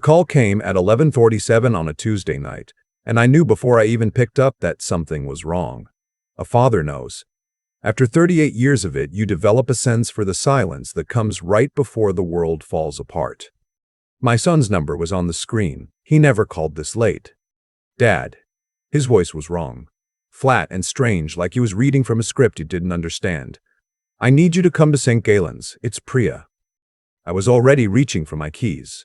The call came at 11:47 on a Tuesday night, and I knew before I even picked up that something was wrong. A father knows. After 38 years of it, you develop a sense for the silence that comes right before the world falls apart. My son's number was on the screen. He never called this late. Dad. His voice was wrong. Flat and strange, like he was reading from a script he didn't understand. I need you to come to St. Galen's. It's Priya. I was already reaching for my keys.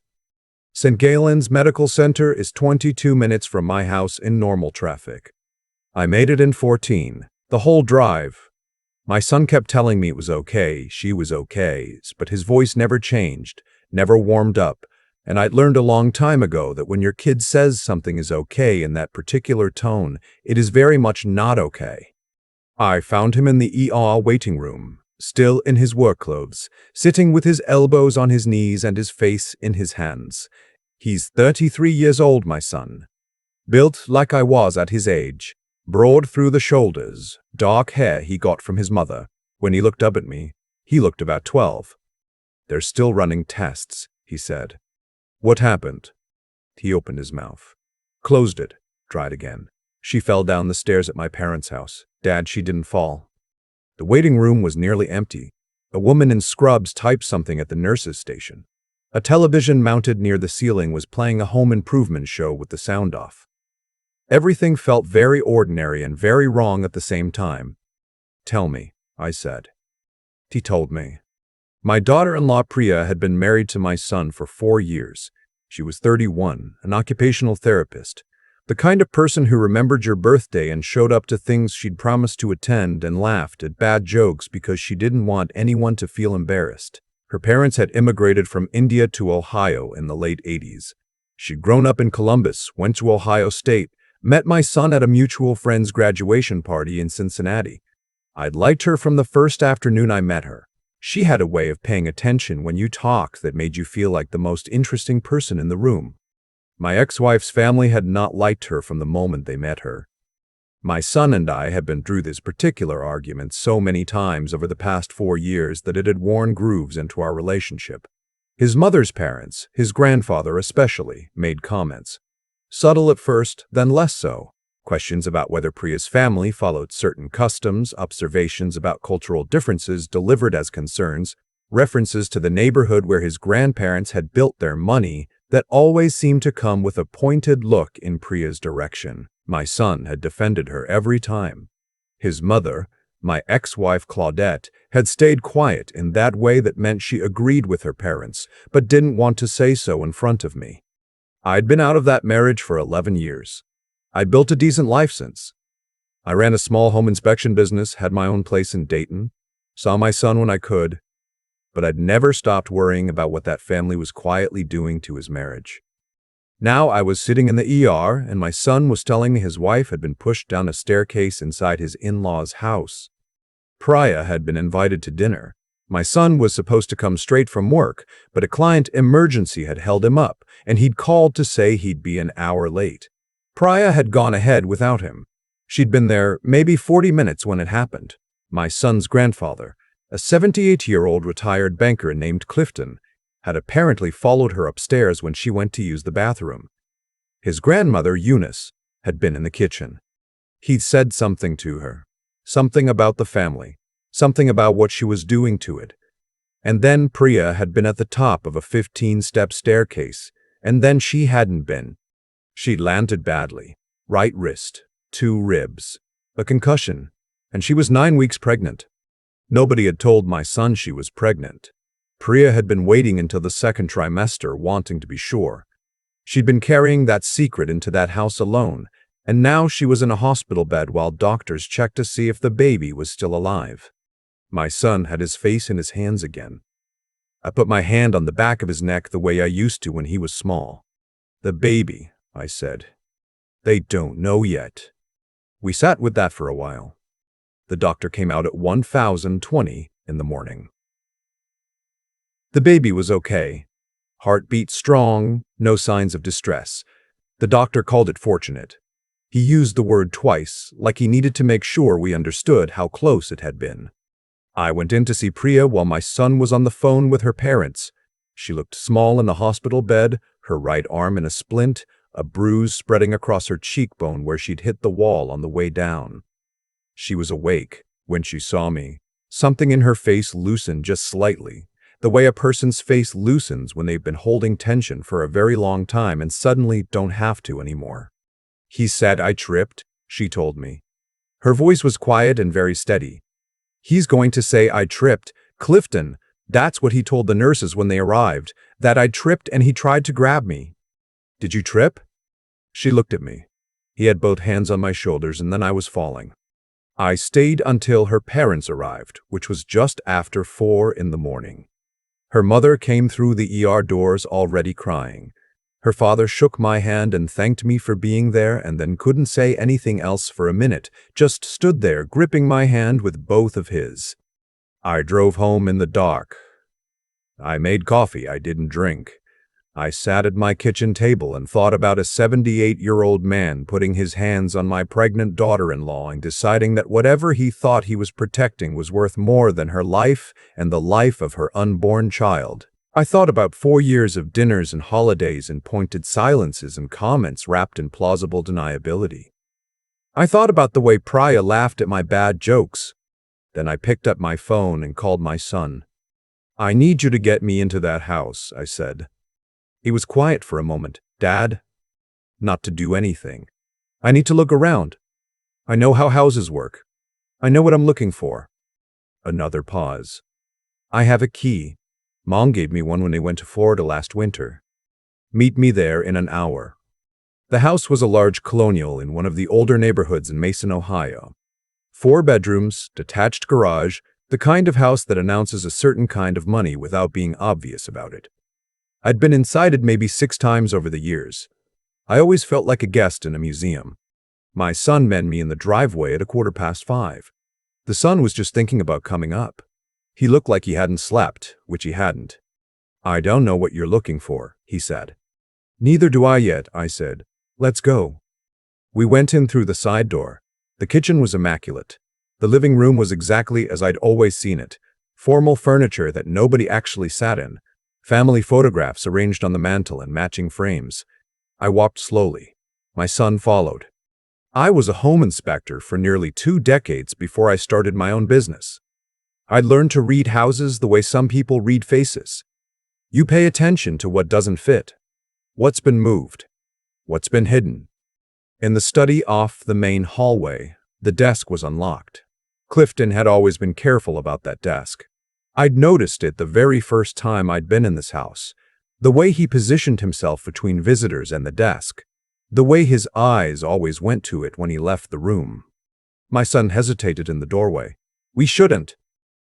St. Galen's Medical Center is 22 minutes from my house in normal traffic. I made it in 14, the whole drive. My son kept telling me it was okay, she was okay, but his voice never changed, never warmed up, and I'd learned a long time ago that when your kid says something is okay in that particular tone, it is very much not okay. I found him in the ER waiting room, still in his work clothes, sitting with his elbows on his knees and his face in his hands. He's 33 years old, my son. Built like I was at his age, broad through the shoulders, dark hair he got from his mother. When he looked up at me, he looked about 12. They're still running tests, he said. What happened? He opened his mouth, closed it, tried again. She fell down the stairs at my parents' house. Dad, she didn't fall. The waiting room was nearly empty. A woman in scrubs typed something at the nurse's station. A television mounted near the ceiling was playing a home improvement show with the sound off. Everything felt very ordinary and very wrong at the same time. Tell me, I said. He told me. My daughter-in-law Priya had been married to my son for 4 years. She was 31, an occupational therapist, the kind of person who remembered your birthday and showed up to things she'd promised to attend and laughed at bad jokes because she didn't want anyone to feel embarrassed. Her parents had immigrated from India to Ohio in the late 80s. She'd grown up in Columbus, went to Ohio State, met my son at a mutual friend's graduation party in Cincinnati. I'd liked her from the first afternoon I met her. She had a way of paying attention when you talked that made you feel like the most interesting person in the room. My ex-wife's family had not liked her from the moment they met her. My son and I had been through this particular argument so many times over the past 4 years that it had worn grooves into our relationship. His mother's parents, his grandfather especially, made comments. Subtle at first, then less so. Questions about whether Priya's family followed certain customs, observations about cultural differences delivered as concerns, references to the neighborhood where his grandparents had built their money that always seemed to come with a pointed look in Priya's direction. My son had defended her every time. His mother, my ex-wife Claudette, had stayed quiet in that way that meant she agreed with her parents, but didn't want to say so in front of me. I'd been out of that marriage for 11 years. I'd built a decent life since. I ran a small home inspection business, had my own place in Dayton, saw my son when I could, but I'd never stopped worrying about what that family was quietly doing to his marriage. Now I was sitting in the ER, and my son was telling me his wife had been pushed down a staircase inside his in-laws' house. Priya had been invited to dinner. My son was supposed to come straight from work, but a client emergency had held him up, and he'd called to say he'd be an hour late. Priya had gone ahead without him. She'd been there maybe 40 minutes when it happened. My son's grandfather, a 78-year-old retired banker named Clifton, had apparently followed her upstairs when she went to use the bathroom. His grandmother, Eunice, had been in the kitchen. He'd said something to her, something about the family, something about what she was doing to it. And then Priya had been at the top of a 15-step staircase, and then she hadn't been. She'd landed badly, right wrist, 2 ribs, a concussion, and she was 9 weeks pregnant. Nobody had told my son she was pregnant. Priya had been waiting until the 2nd trimester, wanting to be sure. She'd been carrying that secret into that house alone, and now she was in a hospital bed while doctors checked to see if the baby was still alive. My son had his face in his hands again. I put my hand on the back of his neck the way I used to when he was small. The baby, I said. They don't know yet. We sat with that for a while. The doctor came out at 1020 in the morning. The baby was okay. Heartbeat strong, no signs of distress. The doctor called it fortunate. He used the word twice, like he needed to make sure we understood how close it had been. I went in to see Priya while my son was on the phone with her parents. She looked small in the hospital bed, her right arm in a splint, a bruise spreading across her cheekbone where she'd hit the wall on the way down. She was awake when she saw me. Something in her face loosened just slightly, the way a person's face loosens when they've been holding tension for a very long time and suddenly don't have to anymore. "He said I tripped," she told me. Her voice was quiet and very steady. "He's going to say I tripped. Clifton, that's what he told the nurses when they arrived, that I tripped and he tried to grab me." "Did you trip?" She looked at me. He had both hands on my shoulders and then I was falling. I stayed until her parents arrived, which was just after 4 in the morning. Her mother came through the ER doors already crying. Her father shook my hand and thanked me for being there and then couldn't say anything else for a minute, just stood there gripping my hand with both of his. I drove home in the dark. I made coffee I didn't drink. I sat at my kitchen table and thought about a 78-year-old man putting his hands on my pregnant daughter-in-law and deciding that whatever he thought he was protecting was worth more than her life and the life of her unborn child. I thought about 4 years of dinners and holidays and pointed silences and comments wrapped in plausible deniability. I thought about the way Priya laughed at my bad jokes. Then I picked up my phone and called my son. "I need you to get me into that house," I said. He was quiet for a moment. "Dad?" "Not to do anything. I need to look around. I know how houses work. I know what I'm looking for." Another pause. "I have a key. Mom gave me one when they went to Florida last winter. Meet me there in an hour." The house was a large colonial in one of the older neighborhoods in Mason, Ohio. 4 bedrooms, detached garage, the kind of house that announces a certain kind of money without being obvious about it. I'd been inside it maybe 6 times over the years. I always felt like a guest in a museum. My son met me in the driveway at 5:15. The sun was just thinking about coming up. He looked like he hadn't slept, which he hadn't. "I don't know what you're looking for," he said. "Neither do I yet," I said. "Let's go." We went in through the side door. The kitchen was immaculate. The living room was exactly as I'd always seen it. Formal furniture that nobody actually sat in. Family photographs arranged on the mantel in matching frames. I walked slowly. My son followed. I was a home inspector for nearly 2 decades before I started my own business. I'd learned to read houses the way some people read faces. You pay attention to what doesn't fit, what's been moved, what's been hidden. In the study off the main hallway, the desk was unlocked. Clifton had always been careful about that desk. I'd noticed it the very first time I'd been in this house. The way he positioned himself between visitors and the desk. The way his eyes always went to it when he left the room. My son hesitated in the doorway. "We shouldn't."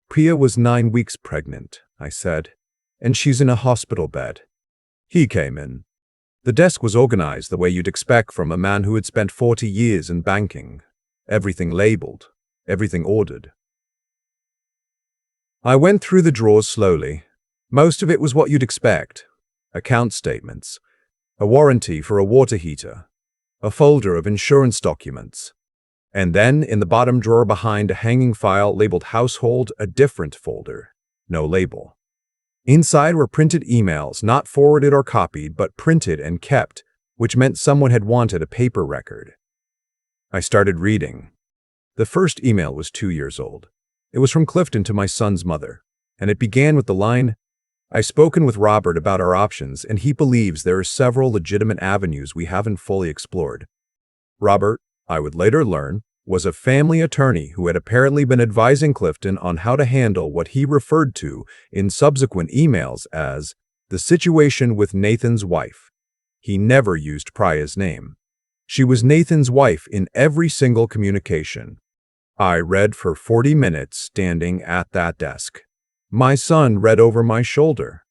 "Priya was 9 weeks pregnant," I said, "and she's in a hospital bed." He came in. The desk was organized the way you'd expect from a man who had spent 40 years in banking. Everything labeled, everything ordered. I went through the drawers slowly. Most of it was what you'd expect. Account statements, a warranty for a water heater, a folder of insurance documents. And then, in the bottom drawer behind a hanging file labeled Household, a different folder. No label. Inside were printed emails, not forwarded or copied, but printed and kept, which meant someone had wanted a paper record. I started reading. The first email was 2 years old. It was from Clifton to my son's mother, and it began with the line, "I've spoken with Robert about our options, and he believes there are several legitimate avenues we haven't fully explored." Robert, I would later learn, was a family attorney who had apparently been advising Clifton on how to handle what he referred to in subsequent emails as the situation with Nathan's wife. He never used Priya's name. She was Nathan's wife in every single communication. I read for 40 minutes standing at that desk. My son read over my shoulder.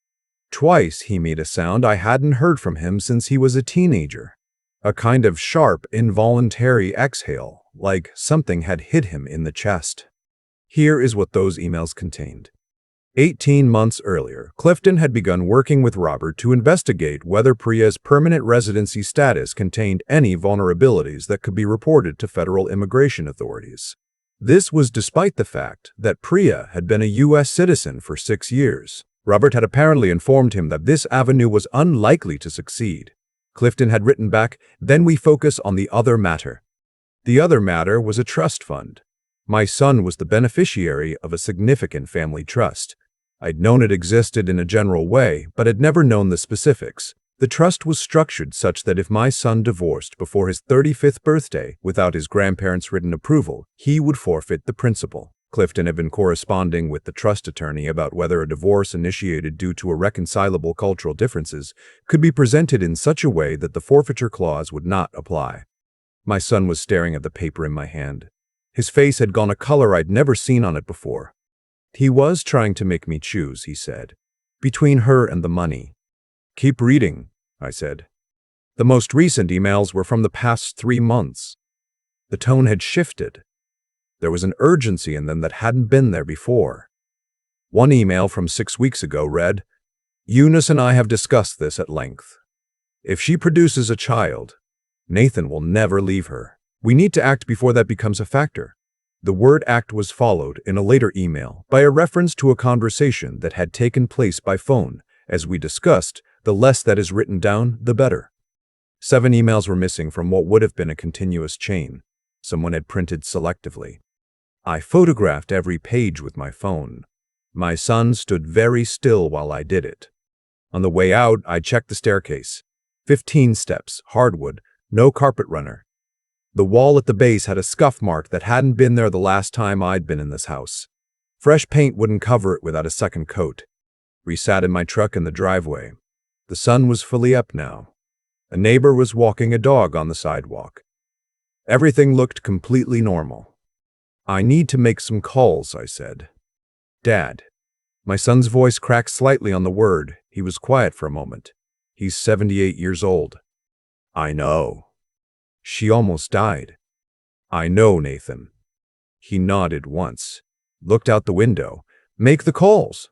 Twice he made a sound I hadn't heard from him since he was a teenager. A kind of sharp, involuntary exhale, like something had hit him in the chest. Here is what those emails contained. 18 months earlier, Clifton had begun working with Robert to investigate whether Priya's permanent residency status contained any vulnerabilities that could be reported to federal immigration authorities. This was despite the fact that Priya had been a U.S. citizen for 6 years. Robert had apparently informed him that this avenue was unlikely to succeed. Clifton had written back, "Then we focus on the other matter." The other matter was a trust fund. My son was the beneficiary of a significant family trust. I'd known it existed in a general way, but had never known the specifics. The trust was structured such that if my son divorced before his 35th birthday without his grandparents' written approval, he would forfeit the principal. Clifton had been corresponding with the trust attorney about whether a divorce initiated due to irreconcilable cultural differences could be presented in such a way that the forfeiture clause would not apply. My son was staring at the paper in my hand. His face had gone a color I'd never seen on it before. "He was trying to make me choose," he said, "between her and the money." "Keep reading," I said. The most recent emails were from the past 3 months. The tone had shifted. There was an urgency in them that hadn't been there before. One email from 6 weeks ago read, "Eunice and I have discussed this at length. If she produces a child, Nathan will never leave her. We need to act before that becomes a factor." The word act was followed in a later email by a reference to a conversation that had taken place by phone. As we discussed, the less that is written down, the better. 7 emails were missing from what would have been a continuous chain. Someone had printed selectively. I photographed every page with my phone. My son stood very still while I did it. On the way out, I checked the staircase. 15 steps, hardwood, no carpet runner. The wall at the base had a scuff mark that hadn't been there the last time I'd been in this house. Fresh paint wouldn't cover it without a second coat. We sat in my truck in the driveway. The sun was fully up now. A neighbor was walking a dog on the sidewalk. Everything looked completely normal. "I need to make some calls," I said. "Dad." My son's voice cracked slightly on the word. He was quiet for a moment. "He's 78 years old." "I know." "She almost died." "I know, Nathan." He nodded once, looked out the window. "Make the calls."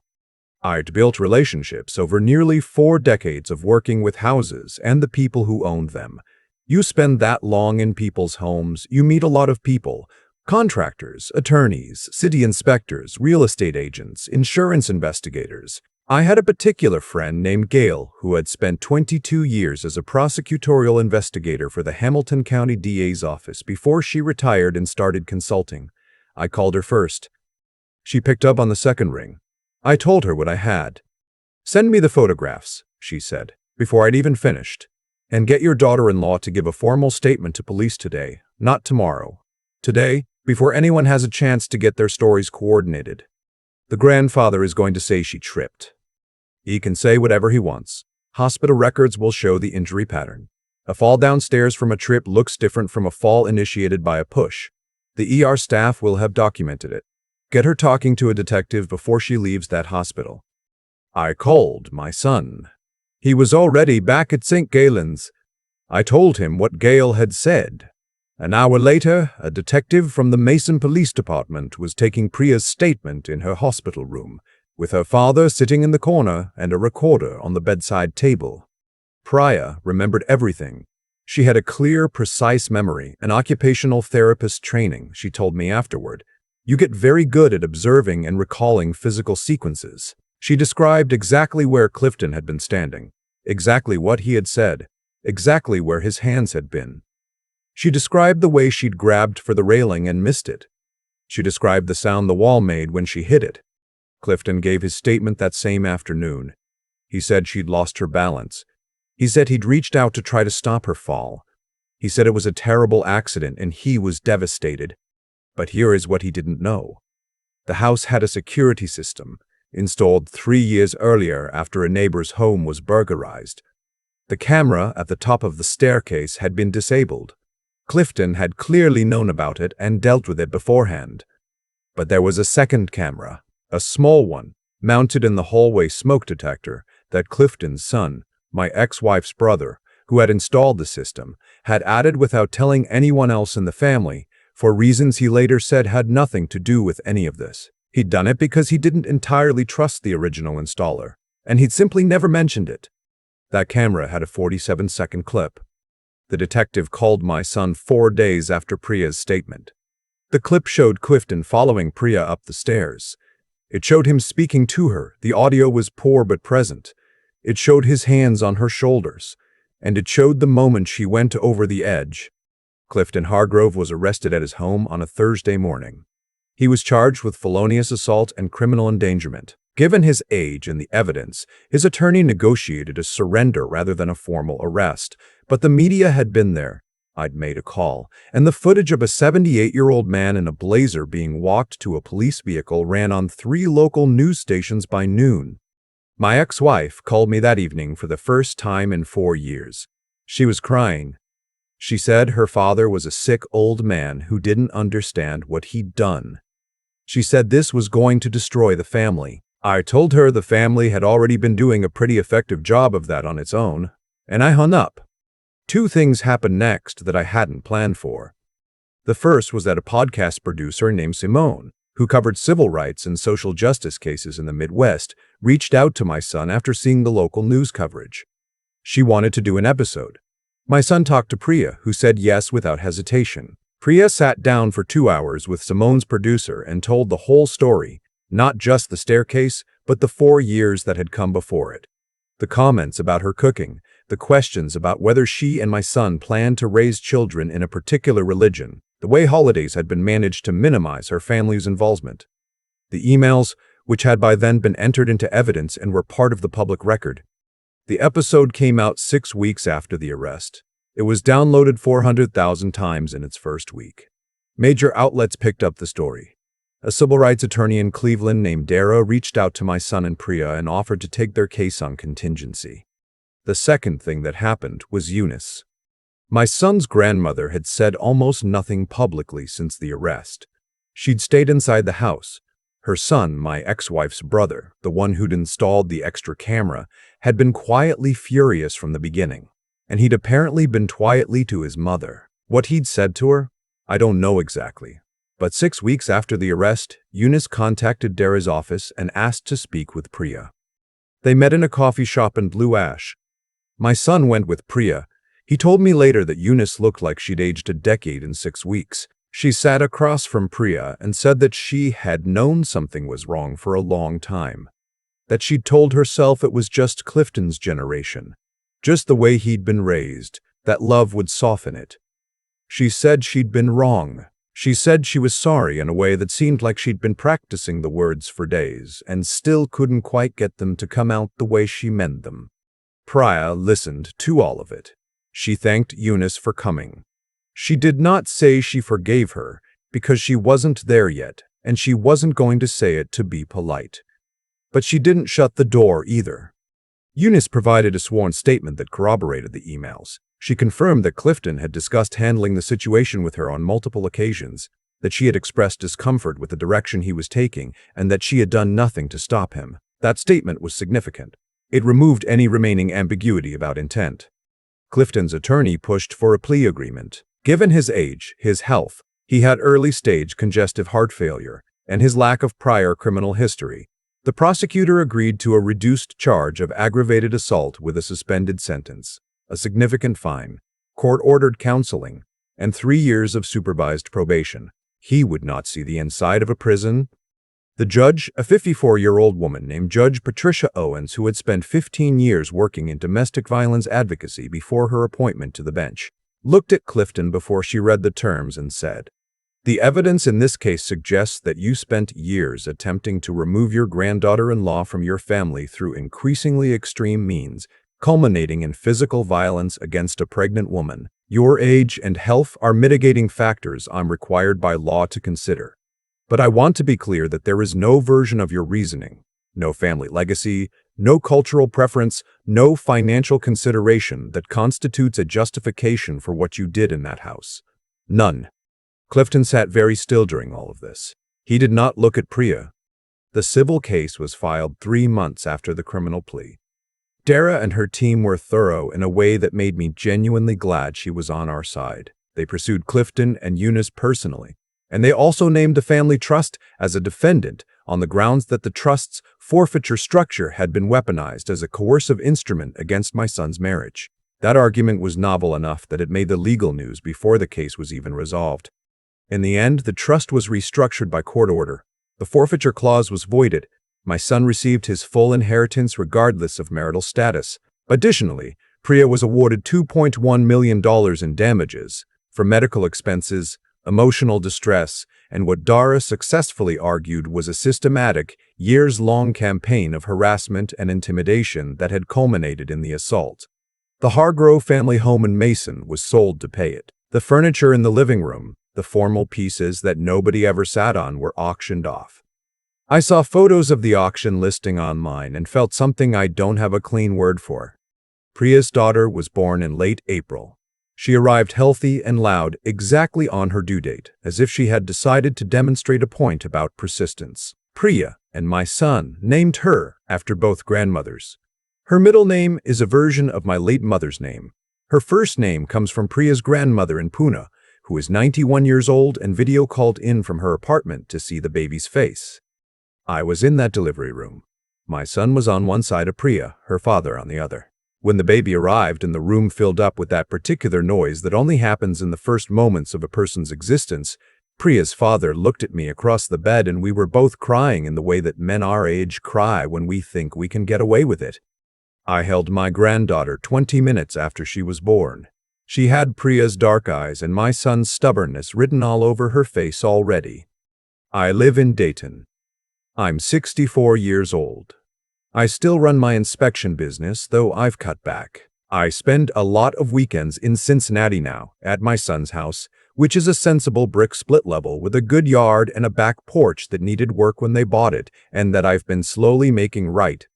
I'd built relationships over nearly 4 decades of working with houses and the people who owned them. You spend that long in people's homes, you meet a lot of people. Contractors, attorneys, city inspectors, real estate agents, insurance investigators. I had a particular friend named Galen who had spent 22 years as a prosecutorial investigator for the Hamilton County DA's office before she retired and started consulting. I called her first. She picked up on the second ring. I told her what I had. "Send me the photographs," she said, before I'd even finished. "And get your daughter-in-law to give a formal statement to police today, not tomorrow. Today, before anyone has a chance to get their stories coordinated. The grandfather is going to say she tripped. He can say whatever he wants. Hospital records will show the injury pattern. A fall downstairs from a trip looks different from a fall initiated by a push. The ER staff will have documented it. Get her talking to a detective before she leaves that hospital." I called my son. He was already back at St. Galen's. I told him what Gale had said. An hour later, a detective from the Mason Police Department was taking Priya's statement in her hospital room, with her father sitting in the corner and a recorder on the bedside table. Priya remembered everything. She had a clear, precise memory, an occupational therapist training, she told me afterward. You get very good at observing and recalling physical sequences. She described exactly where Clifton had been standing, exactly what he had said, exactly where his hands had been. She described the way she'd grabbed for the railing and missed it. She described the sound the wall made when she hit it. Clifton gave his statement that same afternoon. He said she'd lost her balance. He said he'd reached out to try to stop her fall. He said it was a terrible accident and he was devastated. But here is what he didn't know. The house had a security system, installed 3 years earlier after a neighbor's home was burglarized. The camera at the top of the staircase had been disabled. Clifton had clearly known about it and dealt with it beforehand. But there was a second camera, a small one, mounted in the hallway smoke detector that Clifton's son, my ex-wife's brother, who had installed the system, had added without telling anyone else in the family, for reasons he later said had nothing to do with any of this. He'd done it because he didn't entirely trust the original installer, and he'd simply never mentioned it. That camera had a 47-second clip. The detective called my son 4 days after Priya's statement. The clip showed Clifton following Priya up the stairs. It showed him speaking to her. The audio was poor but present. It showed his hands on her shoulders. And it showed the moment she went over the edge. Clifton Hargrove was arrested at his home on a Thursday morning. He was charged with felonious assault and criminal endangerment. Given his age and the evidence, his attorney negotiated a surrender rather than a formal arrest. But the media had been there. I'd made a call, and the footage of a 78-year-old man in a blazer being walked to a police vehicle ran on 3 local news stations by noon. My ex-wife called me that evening for the first time in 4 years. She was crying. She said her father was a sick old man who didn't understand what he'd done. She said this was going to destroy the family. I told her the family had already been doing a pretty effective job of that on its own, and I hung up. 2 things happened next that I hadn't planned for. The first was that a podcast producer named Simone, who covered civil rights and social justice cases in the Midwest, reached out to my son after seeing the local news coverage. She wanted to do an episode. My son talked to Priya, who said yes without hesitation. Priya sat down for 2 hours with Simone's producer and told the whole story, not just the staircase, but the 4 years that had come before it. The comments about her cooking, the questions about whether she and my son planned to raise children in a particular religion, the way holidays had been managed to minimize her family's involvement. The emails, which had by then been entered into evidence and were part of the public record. The episode came out 6 weeks after the arrest. It was downloaded 400,000 times in its first week. Major outlets picked up the story. A civil rights attorney in Cleveland named Dara reached out to my son and Priya and offered to take their case on contingency. The second thing that happened was Eunice. My son's grandmother had said almost nothing publicly since the arrest. She'd stayed inside the house. Her son, my ex-wife's brother, the one who'd installed the extra camera, had been quietly furious from the beginning. And he'd apparently been quietly to his mother. What he'd said to her? I don't know exactly. But 6 weeks after the arrest, Eunice contacted Dara's office and asked to speak with Priya. They met in a coffee shop in Blue Ash. My son went with Priya. He told me later that Eunice looked like she'd aged a decade in 6 weeks. She sat across from Priya and said that she had known something was wrong for a long time. That she'd told herself it was just Clifton's generation. Just the way he'd been raised, that love would soften it. She said she'd been wrong. She said she was sorry in a way that seemed like she'd been practicing the words for days and still couldn't quite get them to come out the way she meant them. Priya listened to all of it. She thanked Eunice for coming. She did not say she forgave her because she wasn't there yet, and she wasn't going to say it to be polite. But she didn't shut the door either. Eunice provided a sworn statement that corroborated the emails. She confirmed that Clifton had discussed handling the situation with her on multiple occasions, that she had expressed discomfort with the direction he was taking, and that she had done nothing to stop him. That statement was significant. It removed any remaining ambiguity about intent. Clifton's attorney pushed for a plea agreement. Given his age, his health, he had early-stage congestive heart failure, and his lack of prior criminal history, the prosecutor agreed to a reduced charge of aggravated assault with a suspended sentence, a significant fine, court-ordered counseling, and 3 years of supervised probation. He would not see the inside of a prison. The judge, a 54-year-old woman named Judge Patricia Owens, who had spent 15 years working in domestic violence advocacy before her appointment to the bench, looked at Clifton before she read the terms and said, "The evidence in this case suggests that you spent years attempting to remove your granddaughter-in-law from your family through increasingly extreme means, culminating in physical violence against a pregnant woman. Your age and health are mitigating factors I'm required by law to consider. But I want to be clear that there is no version of your reasoning, no family legacy, no cultural preference, no financial consideration that constitutes a justification for what you did in that house. None." Clifton sat very still during all of this. He did not look at Priya. The civil case was filed 3 months after the criminal plea. Dara and her team were thorough in a way that made me genuinely glad she was on our side. They pursued Clifton and Eunice personally, and they also named the family trust as a defendant on the grounds that the trust's forfeiture structure had been weaponized as a coercive instrument against my son's marriage. That argument was novel enough that it made the legal news before the case was even resolved. In the end, the trust was restructured by court order. The forfeiture clause was voided. My son received his full inheritance regardless of marital status. Additionally, Priya was awarded $2.1 million in damages for medical expenses, emotional distress, and what Dara successfully argued was a systematic, years-long campaign of harassment and intimidation that had culminated in the assault. The Hargrove family home in Mason was sold to pay it. The furniture in the living room, the formal pieces that nobody ever sat on, were auctioned off. I saw photos of the auction listing online and felt something I don't have a clean word for. Priya's daughter was born in late April. She arrived healthy and loud exactly on her due date, as if she had decided to demonstrate a point about persistence. Priya and my son named her after both grandmothers. Her middle name is a version of my late mother's name. Her first name comes from Priya's grandmother in Pune, who is 91 years old and video called in from her apartment to see the baby's face. I was in that delivery room. My son was on one side of Priya, her father on the other. When the baby arrived and the room filled up with that particular noise that only happens in the first moments of a person's existence, Priya's father looked at me across the bed and we were both crying in the way that men our age cry when we think we can get away with it. I held my granddaughter 20 minutes after she was born. She had Priya's dark eyes and my son's stubbornness written all over her face already. I live in Dayton. I'm 64 years old. I still run my inspection business, though I've cut back. I spend a lot of weekends in Cincinnati now, at my son's house, which is a sensible brick split level with a good yard and a back porch that needed work when they bought it, and that I've been slowly making right.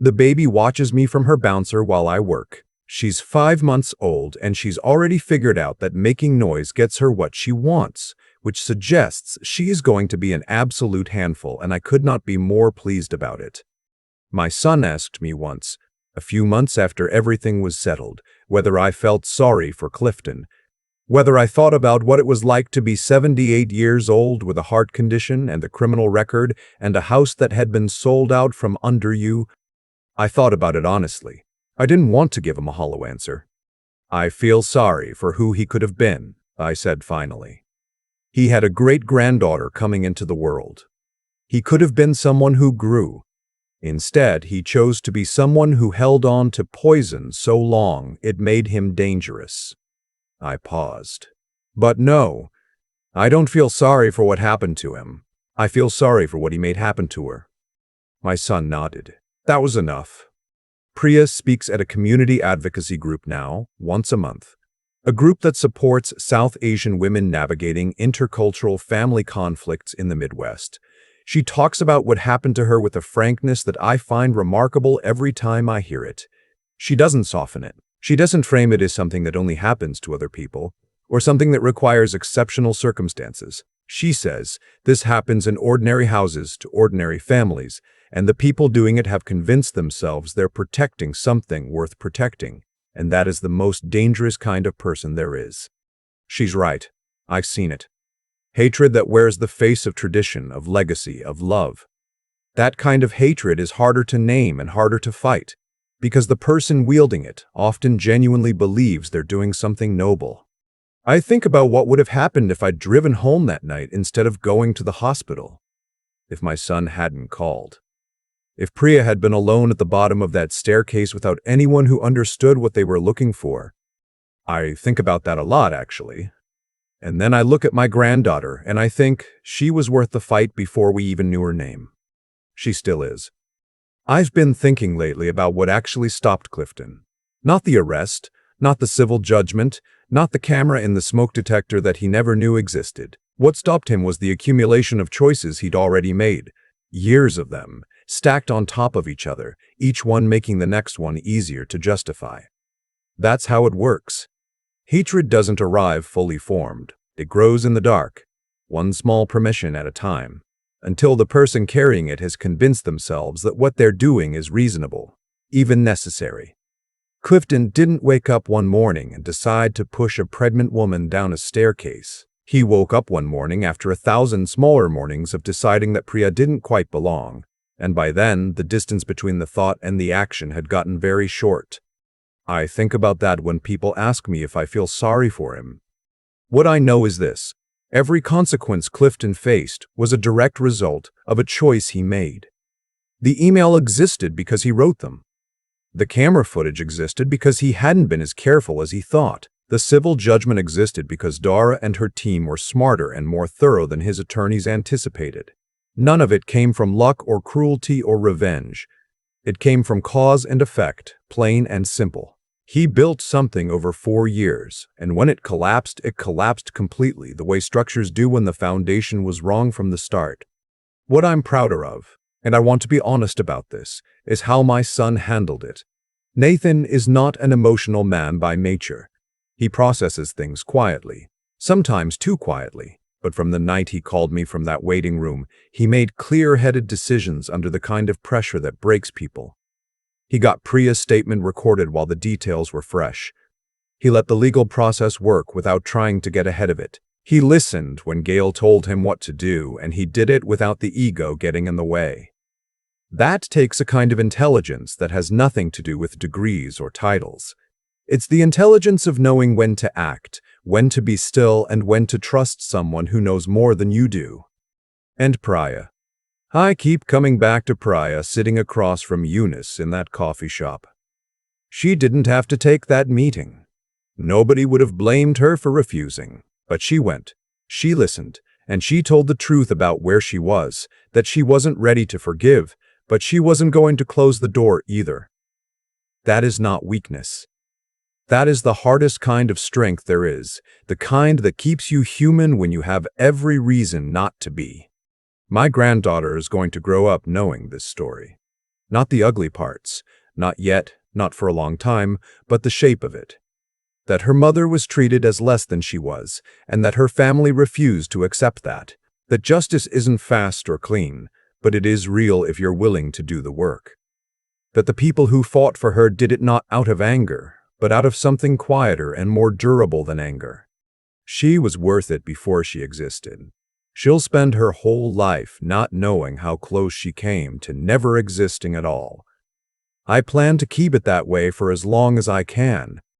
The baby watches me from her bouncer while I work. She's 5 months old, and she's already figured out that making noise gets her what she wants, which suggests she is going to be an absolute handful, and I could not be more pleased about it. My son asked me once, a few months after everything was settled, whether I felt sorry for Clifton, whether I thought about what it was like to be 78 years old with a heart condition and a criminal record and a house that had been sold out from under you. I thought about it honestly. I didn't want to give him a hollow answer. I feel sorry for who he could have been, I said finally. He had a great-granddaughter coming into the world. He could have been someone who grew. Instead, he chose to be someone who held on to poison so long it made him dangerous. I paused. But no, I don't feel sorry for what happened to him. I feel sorry for what he made happen to her. My son nodded. That was enough. Priya speaks at a community advocacy group now, once a month. A group that supports South Asian women navigating intercultural family conflicts in the Midwest. She talks about what happened to her with a frankness that I find remarkable every time I hear it. She doesn't soften it. She doesn't frame it as something that only happens to other people, or something that requires exceptional circumstances. She says this happens in ordinary houses to ordinary families, and the people doing it have convinced themselves they're protecting something worth protecting, and that is the most dangerous kind of person there is. She's right. I've seen it. Hatred that wears the face of tradition, of legacy, of love. That kind of hatred is harder to name and harder to fight, because the person wielding it often genuinely believes they're doing something noble. I think about what would have happened if I'd driven home that night instead of going to the hospital. If my son hadn't called. If Priya had been alone at the bottom of that staircase without anyone who understood what they were looking for. I think about that a lot, actually. And then I look at my granddaughter, and I think she was worth the fight before we even knew her name. She still is. I've been thinking lately about what actually stopped Clifton. Not the arrest, not the civil judgment, not the camera in the smoke detector that he never knew existed. What stopped him was the accumulation of choices he'd already made. Years of them, stacked on top of each other, each one making the next one easier to justify. That's how it works. Hatred doesn't arrive fully formed. It grows in the dark, one small permission at a time, until the person carrying it has convinced themselves that what they're doing is reasonable, even necessary. Clifton didn't wake up one morning and decide to push a pregnant woman down a staircase. He woke up one morning after 1,000 smaller mornings of deciding that Priya didn't quite belong, and by then, the distance between the thought and the action had gotten very short. I think about that when people ask me if I feel sorry for him. What I know is this: Every consequence Clifton faced was a direct result of a choice he made. The email existed because he wrote them. The camera footage existed because he hadn't been as careful as he thought. The civil judgment existed because Dara and her team were smarter and more thorough than his attorneys anticipated. None of it came from luck or cruelty or revenge. It came from cause and effect, plain and simple. He built something over 4 years, and when it collapsed completely, the way structures do when the foundation was wrong from the start. What I'm prouder of, and I want to be honest about this, is how my son handled it. Nathan is not an emotional man by nature. He processes things quietly, sometimes too quietly, but from the night he called me from that waiting room, he made clear-headed decisions under the kind of pressure that breaks people. He got Priya's statement recorded while the details were fresh. He let the legal process work without trying to get ahead of it. He listened when Gale told him what to do, and he did it without the ego getting in the way. That takes a kind of intelligence that has nothing to do with degrees or titles. It's the intelligence of knowing when to act, when to be still, and when to trust someone who knows more than you do. And Priya. I keep coming back to Priya sitting across from Eunice in that coffee shop. She didn't have to take that meeting. Nobody would have blamed her for refusing. But she went. She listened, and she told the truth about where she was, that she wasn't ready to forgive, but she wasn't going to close the door either. That is not weakness. That is the hardest kind of strength there is, the kind that keeps you human when you have every reason not to be. My granddaughter is going to grow up knowing this story. Not the ugly parts, not yet, not for a long time, but the shape of it. That her mother was treated as less than she was, and that her family refused to accept that. That justice isn't fast or clean, but it is real if you're willing to do the work. That the people who fought for her did it not out of anger, but out of something quieter and more durable than anger. She was worth it before she existed. She'll spend her whole life not knowing how close she came to never existing at all. I plan to keep it that way for as long as I can,